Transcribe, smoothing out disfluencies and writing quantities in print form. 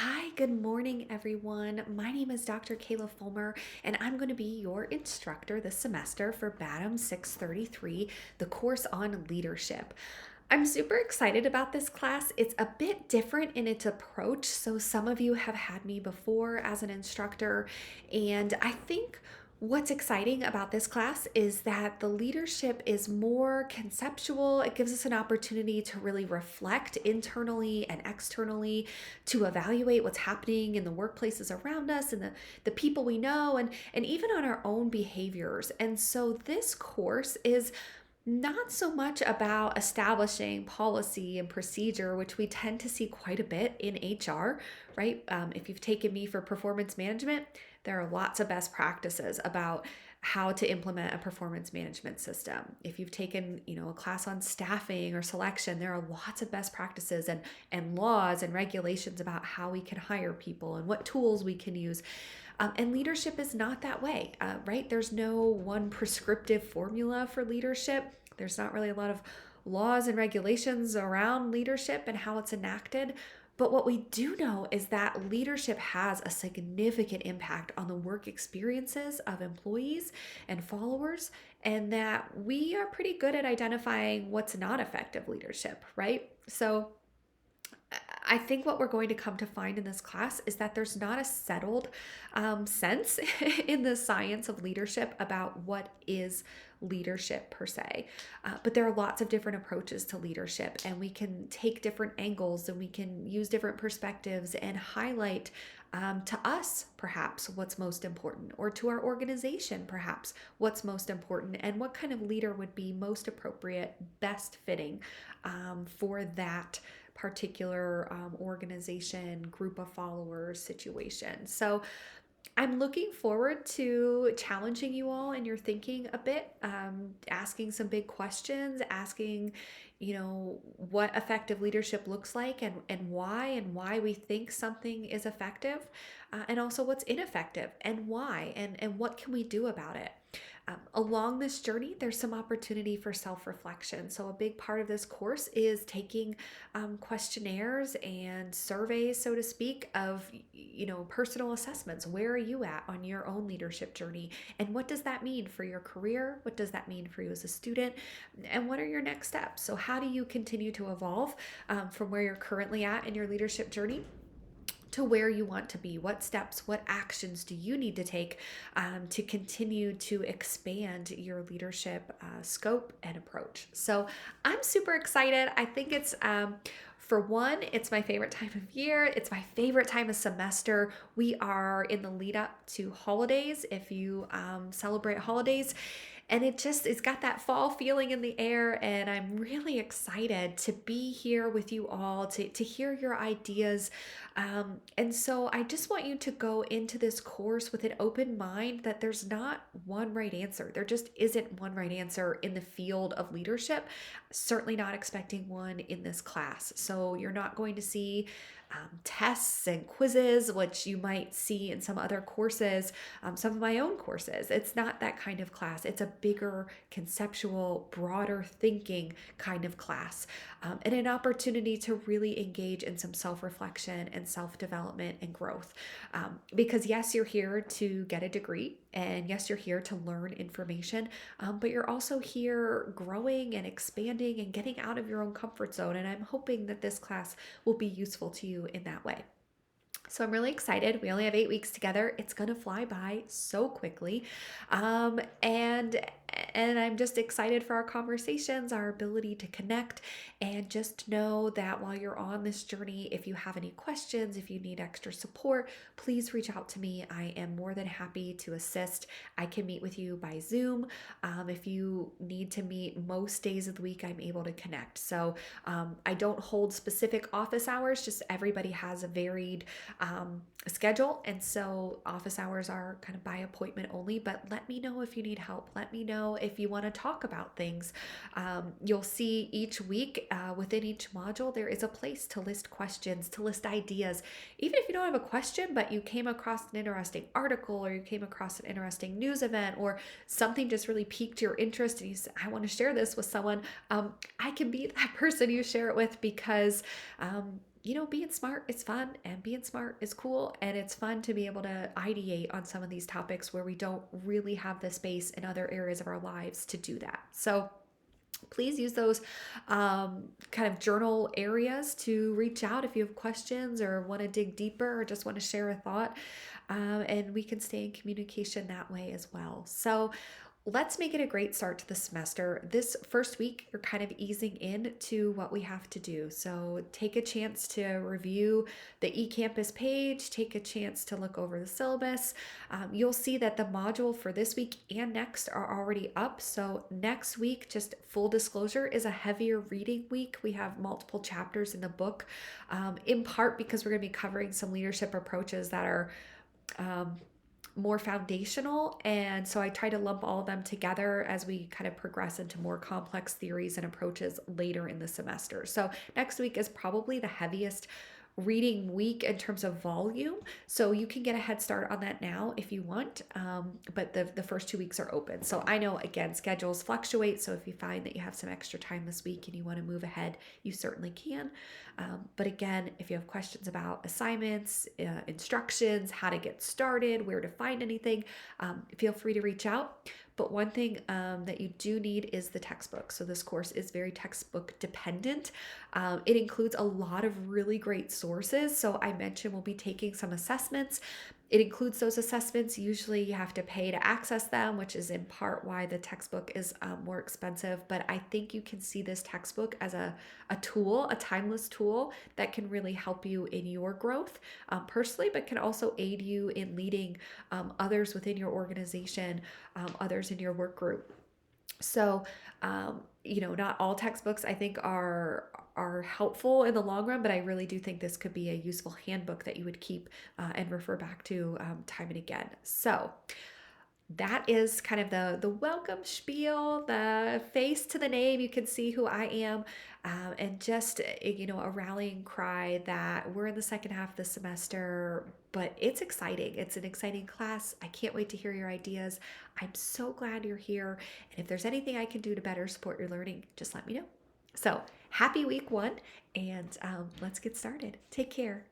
Hi, good morning, everyone. My name is Dr. Kayla Fulmer, and I'm going to be your instructor this semester for BADM 633, the course on leadership. I'm super excited about this class. It's a bit different in its approach. So, some of you have had me before as an instructor, and I think what's exciting about this class is that the leadership is more conceptual. It gives us an opportunity to really reflect internally and externally, to evaluate what's happening in the workplaces around us and the people we know, and even on our own behaviors. And so this course is not so much about establishing policy and procedure, which we tend to see quite a bit in HR, right? If you've taken me for performance management, there are lots of best practices about how to implement a performance management system. If you've taken, a class on staffing or selection, there are lots of best practices and laws and regulations about how we can hire people and what tools we can use. And leadership is not that way, right? There's no one prescriptive formula for leadership. There's not really a lot of laws and regulations around leadership and how it's enacted. But what we do know is that leadership has a significant impact on the work experiences of employees and followers, and that we are pretty good at identifying what's not effective leadership, right? So, I think what we're going to come to find in this class is that there's not a settled sense in the science of leadership about what is leadership per se. But there are lots of different approaches to leadership, and we can take different angles and we can use different perspectives and highlight to us, perhaps, what's most important, or to our organization, perhaps, what's most important, and what kind of leader would be most appropriate, best fitting for that particular organization, group of followers, situation. So I'm looking forward to challenging you all in your thinking a bit, asking some big questions, asking, what effective leadership looks like and why we think something is effective, and also what's ineffective and why, and what can we do about it. Along this journey, there's some opportunity for self reflection. So, a big part of this course is taking questionnaires and surveys, so to speak, of personal assessments. Where are you at on your own leadership journey, and what does that mean for your career? What does that mean for you as a student? And what are your next steps? So, how do you continue to evolve from where you're currently at in your leadership journey to where you want to be? What steps, what actions do you need to take to continue to expand your leadership scope and approach? So I'm super excited. I think for one, it's my favorite time of year. It's my favorite time of semester. We are in the lead up to holidays, if you celebrate holidays. And it's got that fall feeling in the air. And I'm really excited to be here with you all, to hear your ideas. And so I just want you to go into this course with an open mind that there's not one right answer. There just isn't one right answer in the field of leadership. Certainly not expecting one in this class. So you're not going to see tests and quizzes, which you might see in some other courses, some of my own courses. It's not that kind of class. It's a bigger, conceptual, broader thinking kind of class, and an opportunity to really engage in some self reflection and self development and growth. Because, yes, you're here to get a degree, and yes, you're here to learn information, but you're also here growing and expanding and getting out of your own comfort zone. And I'm hoping that this class will be useful to you in that way. So I'm really excited. We only have 8 weeks together. It's gonna fly by so quickly, and I'm just excited for our conversations, our ability to connect, and just know that while you're on this journey, if you have any questions, if you need extra support, please reach out to me. I am more than happy to assist. I can meet with you by Zoom. If you need to meet most days of the week, I'm able to connect. So I don't hold specific office hours, just everybody has a varied schedule. And so office hours are kind of by appointment only, but let me know if you need help. Let me know if you want to talk about things. You'll see each week within each module, there is a place to list questions, to list ideas. Even if you don't have a question, but you came across an interesting article or you came across an interesting news event or something just really piqued your interest and you said, I want to share this with someone, I can be that person you share it with because being smart is fun and being smart is cool. And it's fun to be able to ideate on some of these topics where we don't really have the space in other areas of our lives to do that. So please use those kind of journal areas to reach out if you have questions or want to dig deeper or just want to share a thought. And we can stay in communication that way as well. So let's make it a great start to the semester. This first week, you're kind of easing into what we have to do. So take a chance to review the eCampus page, take a chance to look over the syllabus. You'll see that the module for this week and next are already up. So next week, just full disclosure, is a heavier reading week. We have multiple chapters in the book, in part because we're going to be covering some leadership approaches that are um, more foundational. And so I try to lump all of them together as we kind of progress into more complex theories and approaches later in the semester. So next week is probably the heaviest reading week in terms of volume. So you can get a head start on that now if you want. But the first 2 weeks are open. So I know, again, schedules fluctuate. So if you find that you have some extra time this week and you want to move ahead, you certainly can. But again, if you have questions about assignments, instructions, how to get started, where to find anything, feel free to reach out. But one thing that you do need is the textbook. So this course is very textbook dependent. It includes a lot of really great sources. So I mentioned we'll be taking some assessments. It includes those assessments. Usually you have to pay to access them, which is in part why the textbook is more expensive. But I think you can see this textbook as a tool, a timeless tool that can really help you in your growth personally, but can also aid you in leading others within your organization, others in your work group. So, not all textbooks I think are helpful in the long run, but I really do think this could be a useful handbook that you would keep and refer back to time and again. So that is kind of the welcome spiel, the face to the name. You can see who I am, and just a rallying cry that we're in the second half of the semester, but it's exciting. It's an exciting class. I can't wait to hear your ideas. I'm so glad you're here, and if there's anything I can do to better support your learning, just let me know. So happy week 1, and let's get started. Take care.